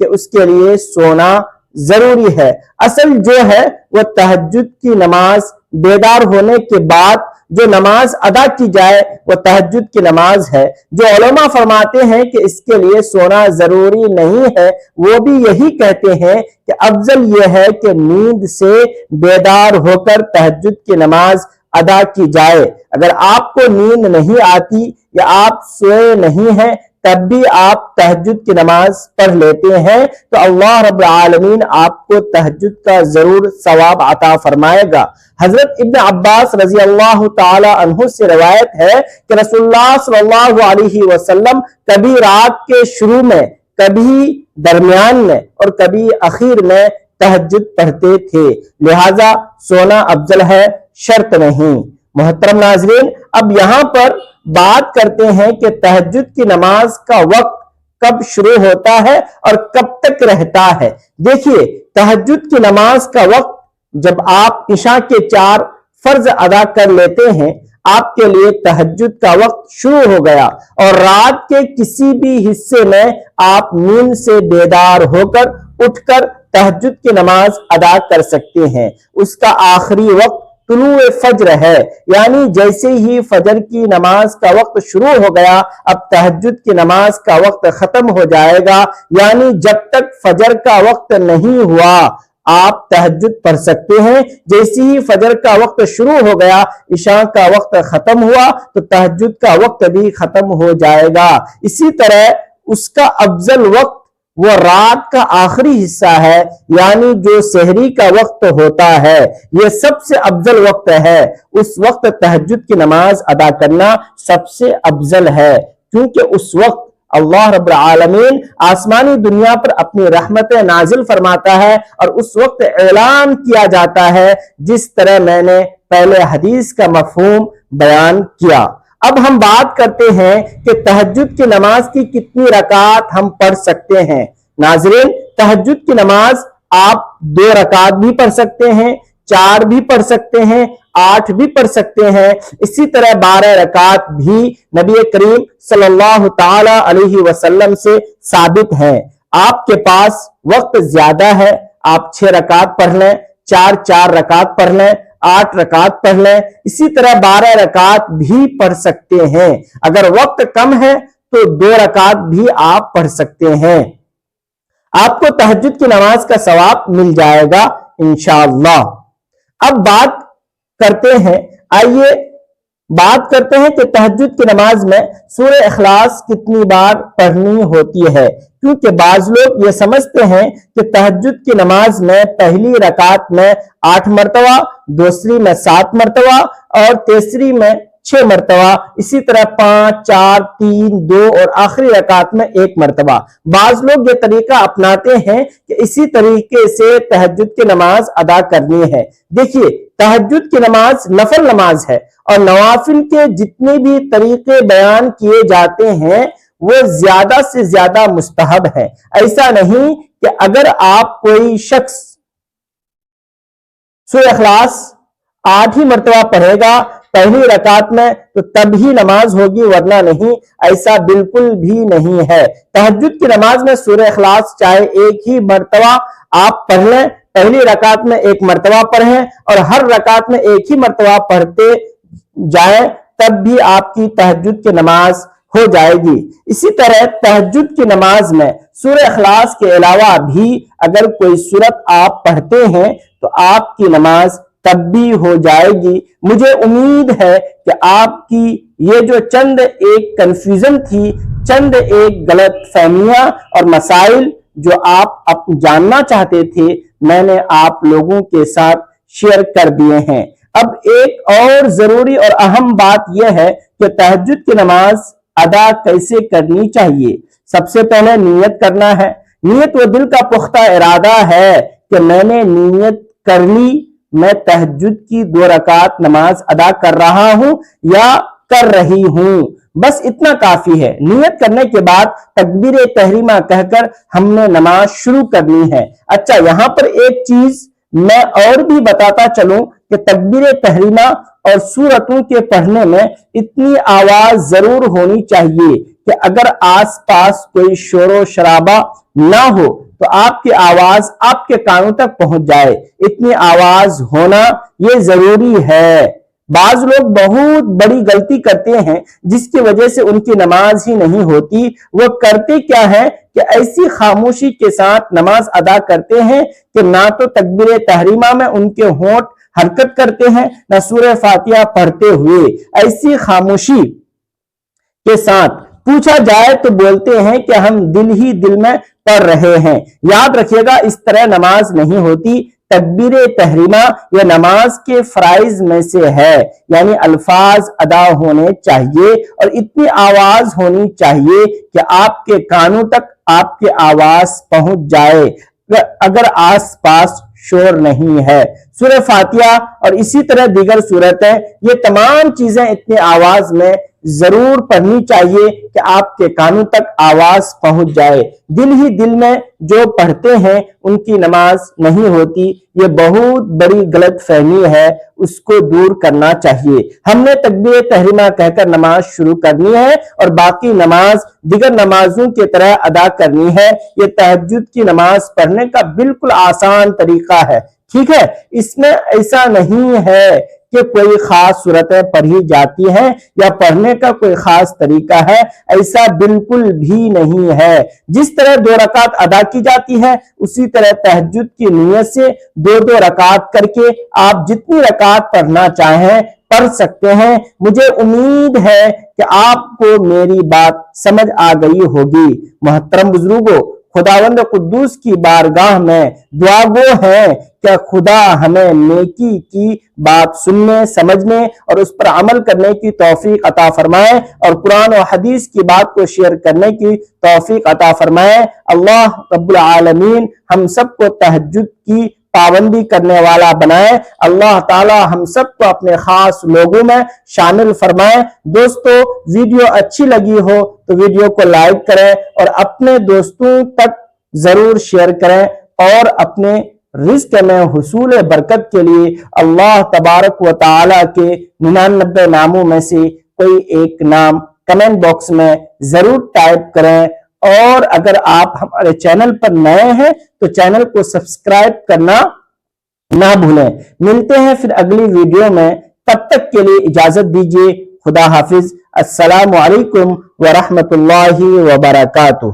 کہ اس کے لیے سونا ضروری ہے۔ اصل جو ہے وہ تہجد کی نماز بیدار ہونے کے بعد جو نماز ادا کی جائے وہ تہجد کی نماز ہے۔ جو علماء فرماتے ہیں کہ اس کے لیے سونا ضروری نہیں ہے، وہ بھی یہی کہتے ہیں کہ افضل یہ ہے کہ نیند سے بیدار ہو کر تہجد کی نماز ادا کی جائے۔ اگر آپ کو نیند نہیں آتی یا آپ سوئے نہیں ہیں تب بھی آپ تہجد کی نماز پڑھ لیتے ہیں تو اللہ رب العالمین آپ کو تہجد کا ضرور ثواب عطا فرمائے گا۔ حضرت ابن عباس رضی اللہ تعالی عنہ سے روایت ہے کہ رسول اللہ صلی اللہ علیہ وسلم کبھی رات کے شروع میں، کبھی درمیان میں اور کبھی اخیر میں تہجد پڑھتے تھے، لہذا سونا افضل ہے، شرط نہیں۔ محترم ناظرین، اب یہاں پر بات کرتے ہیں کہ تہجد کی نماز کا وقت کب شروع ہوتا ہے اور کب تک رہتا ہے۔ دیکھیے، تہجد کی نماز کا وقت جب آپ عشاء کے 4 فرض ادا کر لیتے ہیں، آپ کے لیے تہجد کا وقت شروع ہو گیا اور رات کے کسی بھی حصے میں آپ نیند سے بیدار ہو کر اٹھ کر تہجد کی نماز ادا کر سکتے ہیں۔ اس کا آخری وقت طلوع فجر ہے، یعنی جیسے ہی فجر کی نماز کا وقت شروع ہو گیا اب تہجد کی نماز کا وقت ختم ہو جائے گا، یعنی جب تک فجر کا وقت نہیں ہوا آپ تہجد پڑھ سکتے ہیں۔ جیسے ہی فجر کا وقت شروع ہو گیا، عشاء کا وقت ختم ہوا تو تہجد کا وقت بھی ختم ہو جائے گا۔ اسی طرح اس کا افضل وقت وہ رات کا آخری حصہ ہے، یعنی جو سحری کا وقت ہوتا ہے، یہ سب سے افضل وقت ہے۔ اس وقت تہجد کی نماز ادا کرنا سب سے افضل ہے، کیونکہ اس وقت اللہ رب العالمین آسمانی دنیا پر اپنی رحمتیں نازل فرماتا ہے اور اس وقت اعلان کیا جاتا ہے، جس طرح میں نے پہلے حدیث کا مفہوم بیان کیا۔ اب ہم بات کرتے ہیں کہ تہجد کی نماز کی کتنی رکعات ہم پڑھ سکتے ہیں۔ ناظرین، تہجد کی نماز آپ 2 رکعات بھی پڑھ سکتے ہیں، 4 بھی پڑھ سکتے ہیں، 8 بھی پڑھ سکتے ہیں۔ اسی طرح 12 رکعات بھی نبی کریم صلی اللہ تعالی علیہ وسلم سے ثابت ہیں۔ آپ کے پاس وقت زیادہ ہے، آپ 6 رکعت پڑھ لیں، 4 رکعت پڑھ لیں، 8 رکعت پڑھ لیں، اسی طرح 12 رکعت بھی پڑھ سکتے ہیں۔ اگر وقت کم ہے تو 2 رکعت بھی آپ پڑھ سکتے ہیں۔ آپ کو تہجد کی نماز کا ثواب مل جائے گا انشاءاللہ۔ اب آئیے بات کرتے ہیں کہ تہجد کی نماز میں سورہ اخلاص کتنی بار پڑھنی ہوتی ہے، کیونکہ بعض لوگ یہ سمجھتے ہیں کہ تہجد کی نماز میں پہلی رکعت میں 8 مرتبہ، دوسری میں 7 مرتبہ اور تیسری میں 6 مرتبہ، اسی طرح 5 4 3 2 اور آخری رکعت میں 1 مرتبہ۔ بعض لوگ یہ طریقہ اپناتے ہیں کہ اسی طریقے سے تہجد کی نماز ادا کرنی ہے۔ دیکھیے، تہجد کی نماز نفل نماز ہے اور نوافل کے جتنے بھی طریقے بیان کیے جاتے ہیں وہ زیادہ سے زیادہ مستحب ہے۔ ایسا نہیں کہ اگر آپ کوئی شخص سورہ اخلاص 8 ہی مرتبہ پڑھے گا پہلی رکعت میں تو تب ہی نماز ہوگی، ورنہ نہیں، ایسا بالکل بھی نہیں ہے۔ تہجد کی نماز میں سورہ اخلاص چاہے 1 ہی مرتبہ آپ پڑھ لیں، پہلی رکعت میں 1 مرتبہ پڑھیں اور ہر رکعت میں 1 ہی مرتبہ پڑھتے جائیں، تب بھی آپ کی تہجد کی نماز ہو جائے گی۔ اسی طرح تہجد کی نماز میں سورہ اخلاص کے علاوہ بھی اگر کوئی سورت آپ پڑھتے ہیں تو آپ کی نماز تب بھی ہو جائے گی۔ مجھے امید ہے کہ آپ کی یہ جو چند ایک کنفیوژن تھی، چند ایک غلط فہمیاں اور مسائل جو آپ جاننا چاہتے تھے، میں نے آپ لوگوں کے ساتھ شیئر کر دیے ہیں۔ اب ایک اور ضروری اور اہم بات یہ ہے کہ تہجد کی نماز ادا کیسے کرنی چاہیے۔ سب سے پہلے نیت کرنا ہے۔ نیت وہ دل کا پختہ ارادہ ہے کہ میں نے نیت کر لی، میں تہجد کی 2 رکعت نماز ادا کر رہا ہوں یا کر رہی ہوں، بس اتنا کافی ہے۔ نیت کرنے کے بعد تکبیر تحریمہ کہہ کر ہم نے نماز شروع کرنی ہے۔ اچھا، یہاں پر ایک چیز میں اور بھی بتاتا چلوں کہ تکبیر تحریمہ اور سورتوں کے پڑھنے میں اتنی آواز ضرور ہونی چاہیے کہ اگر آس پاس کوئی شور و شرابہ نہ ہو تو آپ کی آواز آپ کے کانوں تک پہنچ جائے، اتنی آواز ہونا یہ ضروری ہے۔ بعض لوگ بہت بڑی غلطی کرتے ہیں جس کی وجہ سے ان کی نماز ہی نہیں ہوتی۔ وہ کرتے کیا ہے کہ ایسی خاموشی کے ساتھ نماز ادا کرتے ہیں کہ نہ تو تکبیر تحریمہ میں ان کے ہونٹ حرکت کرتے ہیں، نہ سورہ فاتحہ پڑھتے ہوئے۔ ایسی خاموشی کے ساتھ پوچھا جائے تو بولتے ہیں کہ ہم دل ہی دل میں پڑھ رہے ہیں۔ یاد رکھیے گا، اس طرح نماز نہیں ہوتی۔ تکبیر تحریمہ یہ نماز کے فرائض میں سے ہے، یعنی الفاظ ادا ہونے چاہیے اور اتنی آواز ہونی چاہیے کہ آپ کے کانوں تک آپ کی آواز پہنچ جائے اگر آس پاس شور نہیں ہے۔ سورہ فاتحہ اور اسی طرح دیگر سورتیں، یہ تمام چیزیں اتنی آواز میں ضرور پڑھنی چاہیے کہ آپ کے کانوں تک آواز پہنچ جائے۔ دل ہی دل میں جو پڑھتے ہیں ان کی نماز نہیں ہوتی، یہ بہت بڑی غلط فہمی ہے، اس کو دور کرنا چاہیے۔ ہم نے تکبیر تحریمہ کہہ کر نماز شروع کرنی ہے اور باقی نماز دیگر نمازوں کی طرح ادا کرنی ہے۔ یہ تہجد کی نماز پڑھنے کا بالکل آسان طریقہ ہے، ٹھیک ہے؟ اس میں ایسا نہیں ہے کہ کوئی خاص صورتیں پڑھی جاتی ہیں یا پڑھنے کا کوئی خاص طریقہ ہے، ایسا بالکل بھی نہیں ہے۔ جس طرح 2 رکعت ادا کی جاتی ہے اسی طرح تہجد کی نیت سے 2 رکعت کر کے آپ جتنی رکعت پڑھنا چاہیں پڑھ سکتے ہیں۔ مجھے امید ہے کہ آپ کو میری بات سمجھ آ گئی ہوگی۔ محترم بزرگوں، خداوند قدوس کی بارگاہ میں دعا گو ہے کہ خدا ہمیں نیکی کی بات سننے، سمجھنے اور اس پر عمل کرنے کی توفیق عطا فرمائے اور قرآن و حدیث کی بات کو شیئر کرنے کی توفیق عطا فرمائے۔ اللہ رب العالمین ہم سب کو تہجد کی پابندی کرنے والا بنائے۔ اللہ تعالی ہم سب کو اپنے خاص لوگوں میں شامل فرمائے۔ دوستو، ویڈیو اچھی لگی ہو تو ویڈیو کو لائک کریں اور اپنے دوستوں تک ضرور شیئر کریں اور اپنے رزق میں حصول برکت کے لیے اللہ تبارک و تعالی کے 99 ناموں میں سے کوئی ایک نام کمنٹ باکس میں ضرور ٹائپ کریں۔ اور اگر آپ ہمارے چینل پر نئے ہیں تو چینل کو سبسکرائب کرنا نہ بھولیں۔ ملتے ہیں پھر اگلی ویڈیو میں، تب تک کے لیے اجازت دیجیے۔ خدا حافظ۔ السلام علیکم ورحمۃ اللہ وبرکاتہ۔